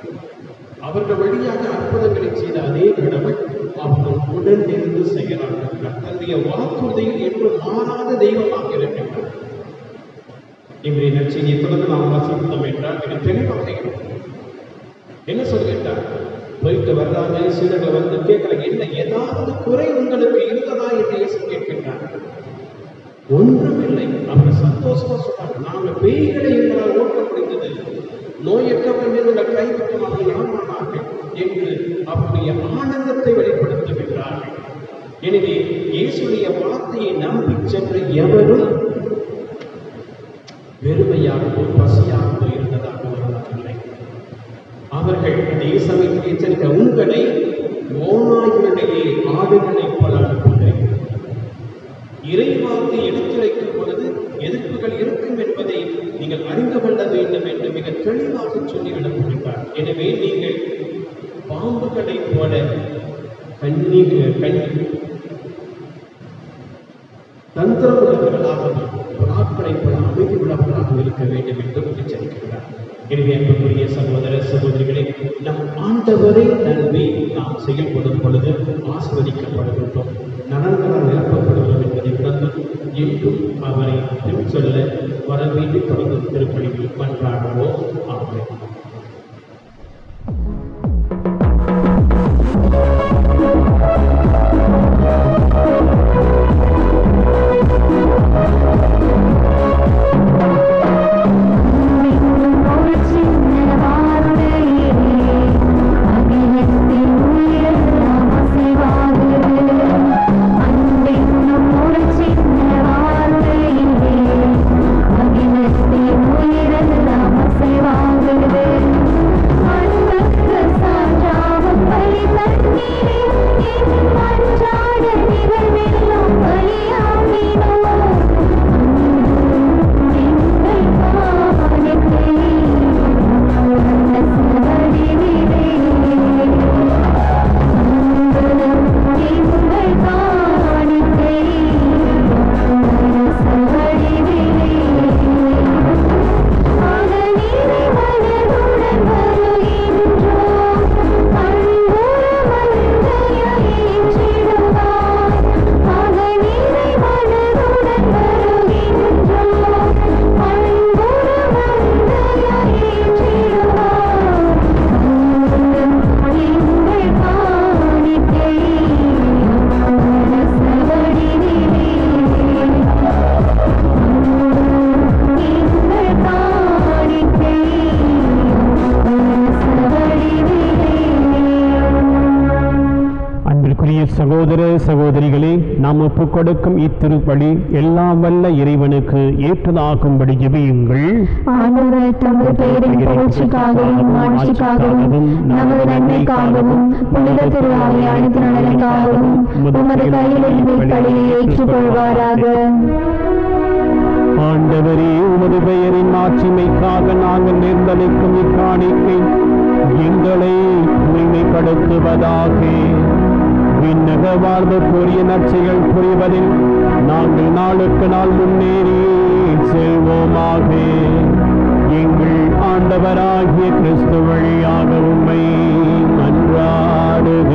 அவர்கள் வழியாக அற்புதங்களை செய்த அதே கடவுள் அவர்கள் உடன் இருந்து செயலாற்றுகிறார். தன்னுடைய வாக்குறுதியில் என்று மாறாத தெய்வமாக இருக்கின்றார். இவரை நற்செய்தியை தொடர்ந்து நாம் வாசித்தோம் என்றால் மிக தெளிவாக என்ன சொல்கின்றார்? போயிட்டு வர்றாங்க, சீடர்கள் வந்து கேட்கல, என்ன ஏதாவது குறை உங்களுக்கு இருந்ததா என்று இயேசு கேட்கின்றார். ஒன்றுமில்லை. அவர் சந்தோஷமா சொன்னார், நாங்கள் பேய்களை எங்களால் ஓட்ட முடிந்தது, நோயற்றவர்கள் மீது உள்ள கைவிட்டு அவர்கள் நடமானார்கள் என்று அவருடைய ஆனந்தத்தை வெளிப்படுத்துகின்றார்கள். எனவே இயேசுடைய வார்த்தையை நம்பி சென்ற எவரும் வெறுமையாகவோ பசியாகவோ இருந்ததாக வரலாற்றில்லை. அவர்கள் அதே சமயத்தில் எச்சரிக்க, உங்களை ஓநாய்களிடையே ஆடுகளை போல அனுப்புகிறேன். இறைவார்த்தை எடுத்துரைக்கும் பொழுது எதிர்ப்புகள் இருக்கும் என்பதை நீங்கள் அறிந்து கொள்ள வேண்டும் என்று மிக தெளிவாக சொல்லி அனுப்புகின்றார். எனவே நீங்கள் பாம்புகளை போல தந்திரமுள்ளவர்களாகவும் புறாக்களை போல அமைதி உள்ளவர்களாகவும் இருக்க வேண்டும் என்றும் எச்சரிக்கிறார். எனவே அன்புக்குரிய சகோதர சகோதரிகளை, நம் ஆண்டவரை நம்பி நாம் செயல்படும் பொழுது ஆஸ்வதிக்கப்படுகின்றோம், நலன்களால் நிரப்பப்படுகிறோம் என்பதை உணர்ந்து என்றும் அவரை பின் சொல்ல வரவேண்டி தொடங்கும் திருப்பணியில் மன்றாடுவோம். ஆமென். சகோதர சகோதரிகளே, நாம் ஒப்புக் கொடுக்கும் இத்திருப்பலி எல்லாம் வல்ல இறைவனுக்கு ஏற்றதாகும்படி ஜெபியுங்கள். ஆண்டவரே, தமது பெயரின் புகழ்ச்சிக்காகவும் ஆட்சிக்காகவும் நமது நன்மைக்காகவும் புனித திருவாவை அனைத்து நலனுக்காகவும் உமது கையில் பலியை ஏற்றுக்கொள்வாராக. ஆண்டவரே, உமது பெயரின் மாட்சிமைக்காக நாங்கள் நேர்ந்தளிக்கும் இக்காணிக்கை எங்களை தூய்மைப்படுத்துவதாக. விண்ணக வாழ்வுக்குரிய நற்செயல் புரிவதில் நாங்கள் நாளுக்கு நாள் முன்னேறி செல்வோமாக. எங்கள் ஆண்டவராகிய கிறிஸ்து வழியாக உம்மை மன்றாடுகின்றோம்.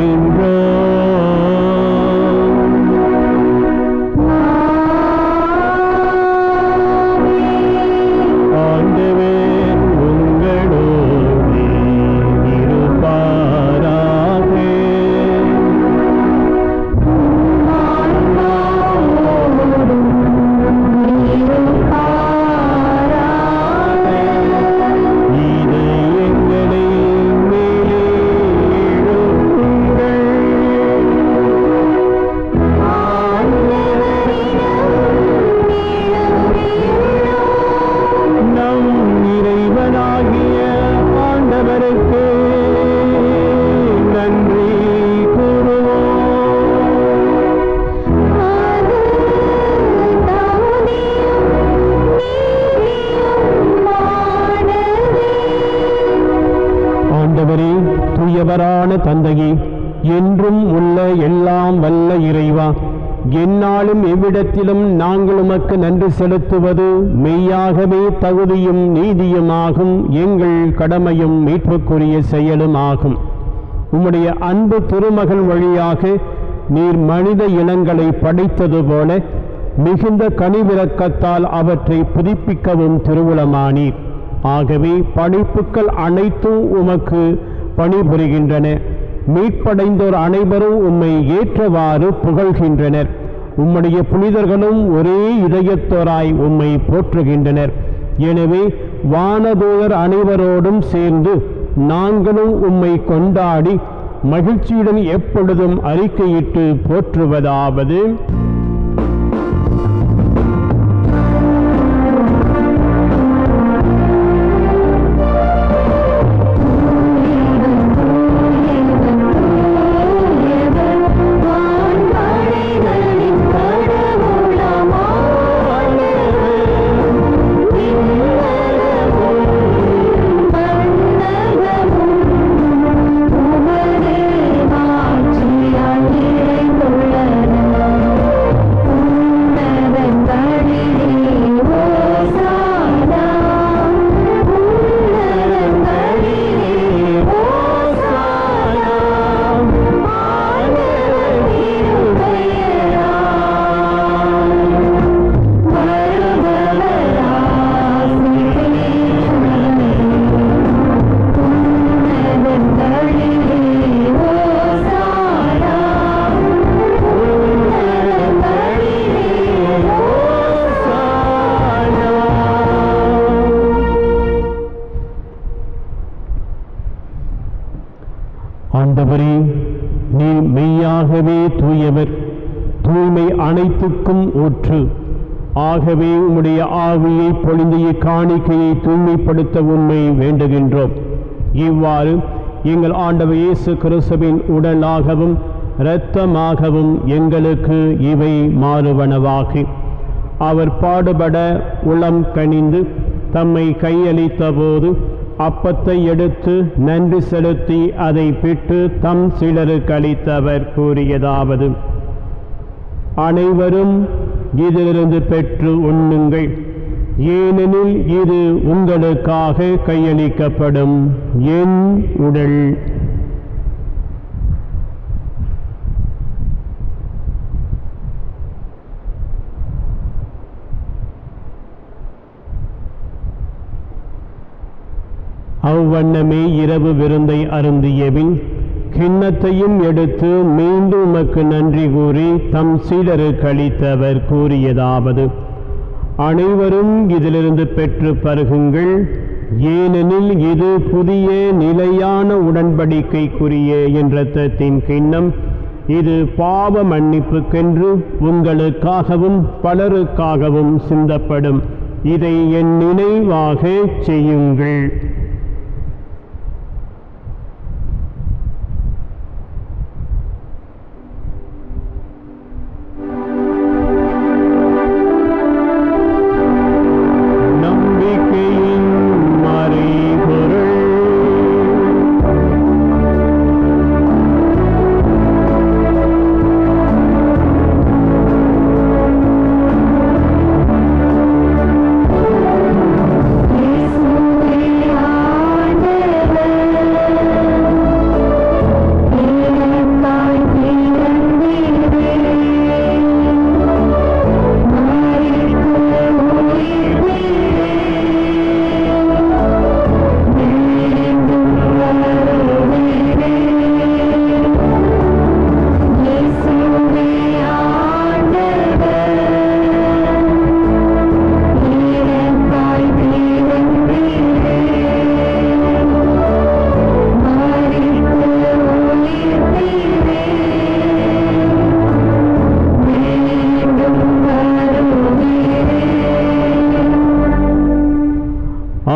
தூயவரான தந்தையே, என்றும் உள்ள எல்லாம் வல்ல இறைவா, எந்நாளும் எவ்விடத்திலும் நாங்கள் உமக்கு நன்றி செலுத்துவது மெய்யாகவே தகுதியும் நீதியுமாகும், எங்கள் கடமையும் மீட்புக்குரிய செயலுமாகும். உம்முடைய அன்பு திருமகன் வழியாக நீர் மனித இனங்களை படைத்தது போல மிகுந்த கனிவிரக்கத்தால் அவற்றை புதுப்பிக்கவும் திருவுளமானீர். ஆகவே படைப்புக்கள் அனைத்தும் உமக்கு பணிபுரிகின்றன. மீட்படைந்தோர் அனைவரும் உம்மை ஏற்றவாறு புகழ்கின்றனர். உம்முடைய புனிதர்களும் ஒரே இதயத்தோராய் உம்மை போற்றுகின்றனர். எனவே வானதூதர் அனைவரோடும் சேர்ந்து நாங்களும் உம்மை கொண்டாடி மகிழ்ச்சியுடன் எப்பொழுதும் அறிக்கையிட்டு போற்றுவதாவது: உமது ஆண்டவரே, நீர் மெய்யாகவே தூயவர், தூய்மை அனைத்துக்கும் ஊற்று. ஆகவே உம்முடைய ஆவியை பொழிந்து இக்காணிக்கையை தூய்மைப்படுத்த உண்மை வேண்டுகின்றோம். இவ்வாறு எங்கள் ஆண்டவர் இயேசு கிறிஸ்துவின் உடலாகவும் இரத்தமாகவும் எங்களுக்கு இவை மாறுவனவாகி, அவர் பாடுபட உளம் கனிந்து தம்மை கையளித்த போது அப்பத்தை எடுத்து நன்றி செலுத்தி அதை பிட்டு தம் சீடருக்கு அளித்தவர் கூறியதாவது: அனைவரும் இதிலிருந்து பெற்று உண்ணுங்கள், ஏனெனில் இது உங்களுக்காக கையளிக்கப்படும் என் உடல். அவ்வண்ணமே இரவு விருந்தை அருந்தியபின் கிண்ணத்தையும் எடுத்து மீண்டும் உமக்கு நன்றி கூறி தம் சீடருக்கு அளித்தவர் கூறியதாவது: அனைவரும் இதிலிருந்து பெற்று பருகுங்கள், ஏனெனில் இது புதிய நிலையான உடன்படிக்கைக்குரிய என் இரத்தத்தின் கிண்ணம். இது பாவ மன்னிப்புக்கென்று உங்களுக்காகவும் பலருக்காகவும் சிந்தப்படும். இதை என் நினைவாக செய்யுங்கள்.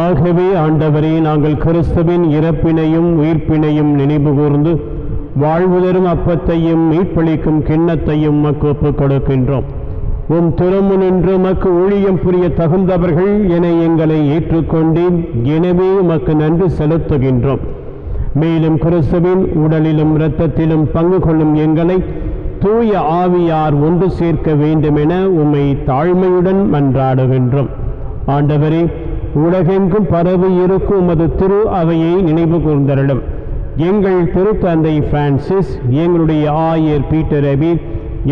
ஆகவே ஆண்டவரே, நாங்கள் கிறிஸ்துவின் இறப்பினையும் உயிர்ப்பினையும் நினைவு கூர்ந்து வாழ்வு தரும் அப்பத்தையும் மீட்பளிக்கும் கிண்ணத்தையும் உமக்கு ஒப்புக் கொடுக்கின்றோம். உம் திருமுன் நின்று உமக்கு ஊழியம் புரிய தகுந்தவர்கள் என எங்களை ஏற்றுக்கொண்டேன். எனவே உமக்கு நன்றி செலுத்துகின்றோம். மேலும் கிறிஸ்துவின் உடலிலும் இரத்தத்திலும் பங்கு கொள்ளும் எங்களை தூய ஆவியார் ஒன்று சேர்க்க வேண்டுமென உம்மை தாழ்மையுடன் மன்றாடுகின்றோம். ஆண்டவரே, உலகெங்கும் பரவி இருக்கும் உமது திரு அவையை நினைவு கூர்ந்தருளும். எங்கள் திருத்தந்தை பிரான்சிஸ், எங்களுடைய ஆயர் பீட்டர் அபீர்,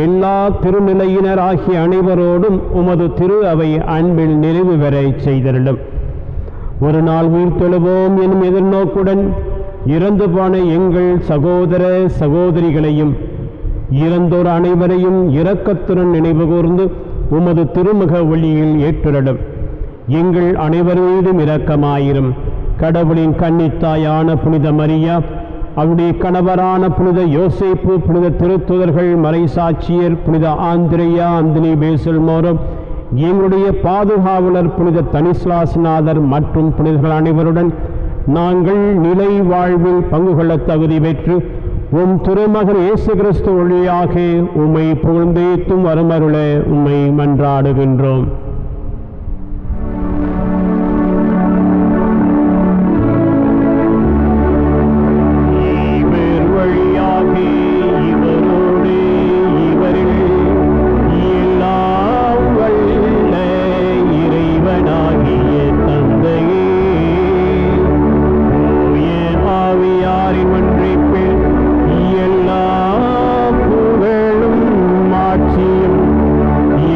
எல்லா திருநிலையினர் ஆகிய அனைவரோடும் உமது திரு அவை அன்பில் நிறைவு பெற செய்தருளும். ஒரு நாள் உயிர் தொழுவோம் எனும் எதிர்நோக்குடன் இறந்து போன எங்கள் சகோதர சகோதரிகளையும் இறந்தோர் அனைவரையும் இரக்கத்துடன் நினைவு கூர்ந்து உமது திருமுக ஒளியில் ஏற்றுள்ளடும். எங்கள் அனைவர் மீதும் இரக்கமாயிரும். கடவுளின் கன்னித்தாயான புனித மரியா, அவருடைய கணவரான புனித யோசேப்பு, புனித திருத்துதர்கள், மறைசாட்சியர் புனித ஆந்திரேயா, அந்தனி பேசல்மோரம், எங்களுடைய பாதுகாவலர் புனித தனிஸ்லாஸ்நாதர் மற்றும் புனிதர்கள் அனைவருடன் நாங்கள் நிலை வாழ்வில் பங்கு கொள்ள தகுதி பெற்று உம் திருமகன் இயேசு கிறிஸ்து வழியாக உம்மை புகழ்ந்தேத்தும் வருமருள உம்மை மன்றாடுகின்றோம்.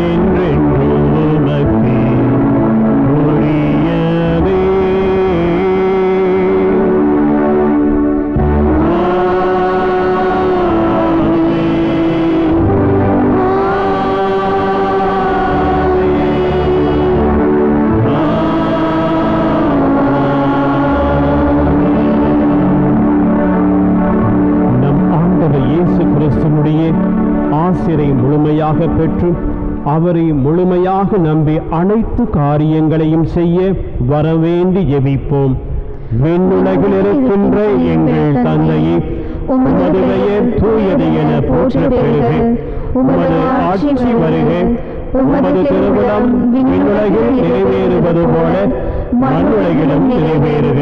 என்றென்றும் பெற்று அவரை முழுமையாக நம்பி அனைத்து காரியங்களையும் செய்ய வரவேண்டி ஜெபிப்போம். விண்ணுலகில் இருக்கின்ற எங்கள் தந்தையே, உமது பெயர் தூயது என போற்ற பெறுக. உமது ஆட்சி வருக. உமது திருவிழம் விண்ணுலகில் நிறைவேறுவது போல மண்ணுலகிலும் நிறைவேறுக.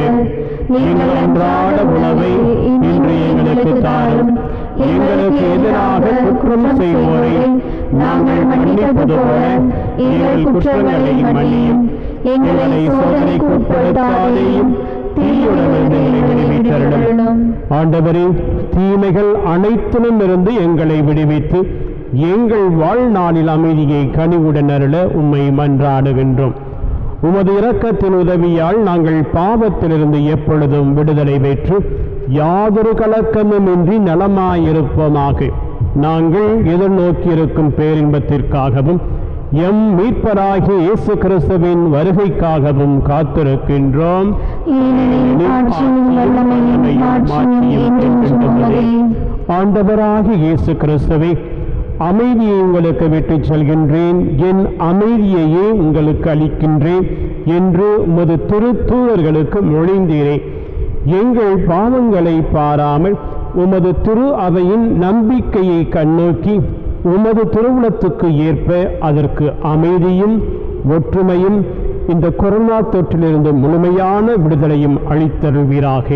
எங்கள் அன்றாட உணவை இன்று எங்களுக்கு தாரும். எங்களுக்கு எதிராக குற்றம் செய்வோரை நாங்கள் மன்னிப்பது போல எங்கள் குற்றங்களை மன்னியும். எங்களை சோதனைக்கு உட்படுத்தாதேயும், தீயுடனிருந்து எங்களை விடுவித்தருளும். ஆண்டவரே, தீமைகள் அனைத்திலும் இருந்து எங்களை விடுவித்து எங்கள் வாழ்நாளில் அமைதியை கனிவுடன் அருள உம்மை மன்றாடுகின்றோம். உமது இரக்கத்தின் உதவியால் நாங்கள் பாவத்திலிருந்து எப்பொழுதும் விடுதலை பெற்று யாதொரு கலக்கமுமின்றி நலமாயிருப்போமாக. நாங்கள் எதிர்நோக்கியிருக்கும் பேரின்பத்திற்காகவும் எம் மீட்பராகிய இயேசு கிறிஸ்துவின் வருகைக்காகவும் காத்திருக்கின்றோம். ஆண்டவராகிய இயேசு கிறிஸ்துவே, அமைதியை உங்களுக்கு விட்டுச் செல்கின்றேன், என் அமைதியையே உங்களுக்கு அளிக்கின்றேன் என்று உமது திருத்தூதர்களுக்கு மொழிந்தீரே. எங்கள் பாவங்களை பாராமல் உமது திரு அவையின் நம்பிக்கையை கண்ணோக்கி உமது திருவுளத்துக்கு ஏற்ப அதற்கு அமைதியும் ஒற்றுமையும் இந்த கொரோனா தொற்றிலிருந்து முழுமையான விடுதலையும் அளித்தருள்வீராக.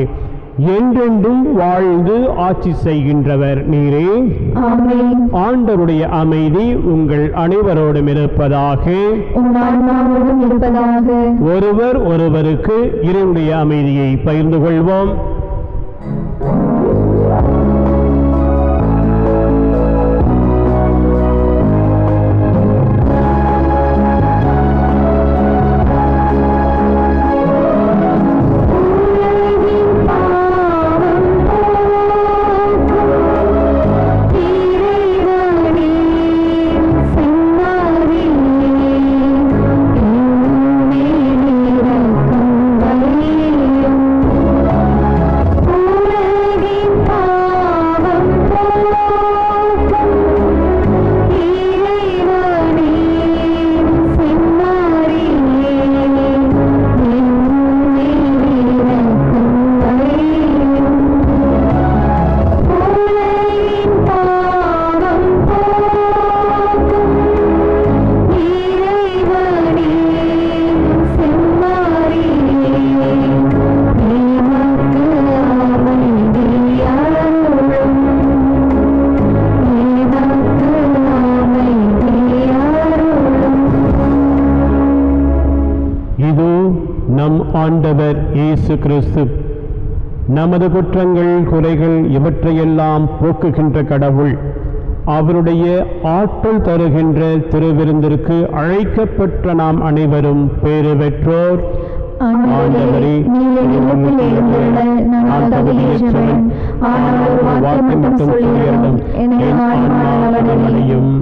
என்றென்றும் வாழ்ந்து ஆட்சி செய்கின்றவர் நீரே. ஆண்டவருடைய அமைதி உங்கள் அனைவரோடும் இருப்பதாக. ஒருவர் ஒருவருக்கு இறைவனுடைய அமைதியை பகிர்ந்து கொள்வோம். ஆண்டவர் இயேசு கிறிஸ்து நமது குற்றங்கள் குறைகள் இவற்றையெல்லாம் போக்குகின்ற கடவுள். அவருடைய ஆற்றல் தருகின்ற திருவிருந்திற்கு அழைக்கப்பட்ட நாம் அனைவரும் பேறு பெற்றோர். ஆண்டவரே, நான் தகுதியற்றவன், ஆனால் ஒரு வார்த்தை மட்டும் சொல்லியருளும், என் ஆன்மா நலமடையும்.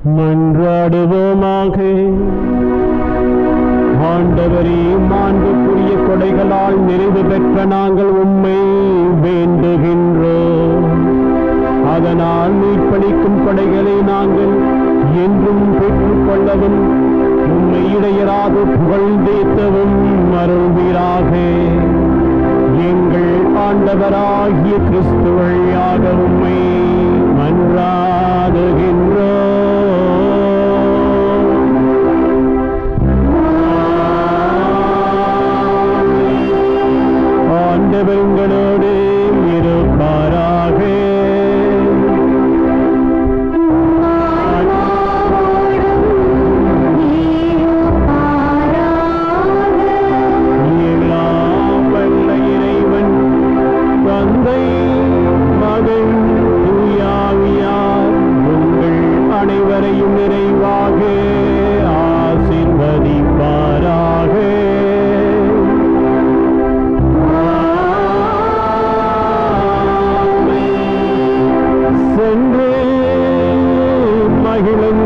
மன்றாடுவோமாக. ஆண்டவரே, மாண்புக்குரிய கொடைகளால் நிறைவு பெற்ற நாங்கள் உம்மை வேண்டுகின்றோம். அதனால் மீட்பளிக்கும் கொடைகளை நாங்கள் என்றும் பெற்றுக்கொள்ளவும் உம்மை இடையராது புகழ்ந்தேத்தவும் அருள்வீராக. எங்கள் ஆண்டவராகிய கிறிஸ்து வழியாக உம்மை மன்றாடுகின்றோம். ஆண்டவர் உங்களோடு இருப்பாராக. எல்லாம் வல்ல இறைவன் தந்தை, மகன், தூயாவியார் உங்கள் அனைவரையும் நிறைவாக ஆசீர்வதிப்பாராக. சென்று மகிழும்.